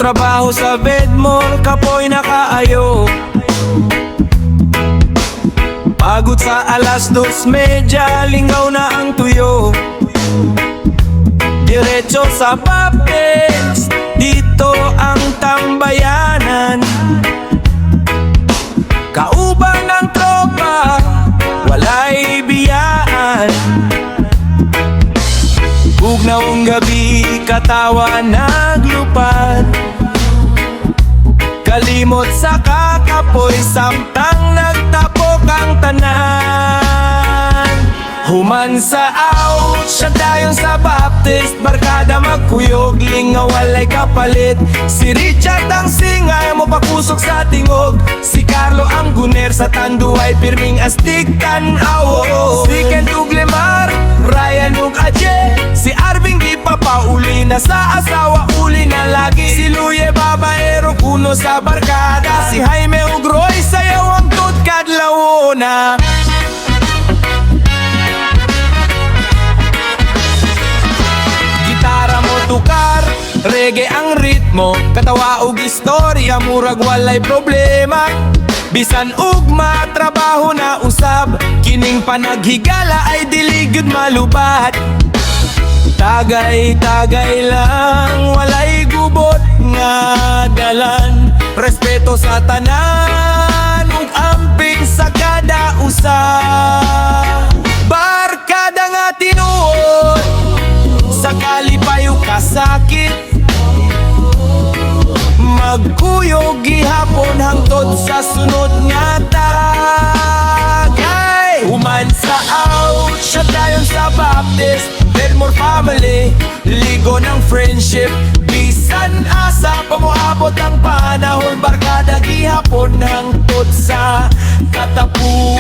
trabaho sa Vedmore, kapoy nakaayo. Pagod sa alas 2:30, lingaw na ang tuyo. Diretso sa Baptist, dito ang tambayanan. Kauban ng tropa, walay biyaan. Bugnaong gabi, katawa naglupad. Kalimot sa kakapoy, samtang nagtapok ang tanan. Human sa out, siya dayon sa Baptist. Barkada magkuyog, lingaw walay kapalit. Si Richard ang singay, mo pakusok sa tingog. Si Carlo ang guner, sa tanduay pirming astig tanaw. Si Ken Uglemar, Ryan ug Aje. Si Arving di pa pauli na sa asawa, uli na lagi. Si Luye babaero, kuno sa barkada. Si Jaime ug Roy, sayaw ang tut kadlaw na. Gitara mo tukar, reggae ang ritmo. Katawa ug istorya, murag walay problema. Bisan ugma, trabaho na usab. Kining panaghigala ay diligid malubat. Tagay-tagay lang, walay gubot nga dalan. Respeto sa tanan, ug amping sa kada usa. Barkada nga tinuod, sakali payo kasakit. Magkuyog gihapon hangtod sa sunod nga tagay. Human sa out, siya dayon sa Baptist. Vedmore family, ligo ng friendship. Bisan asa pa mo abot ang panahon, barkada gihapon hangtod sa katapuan.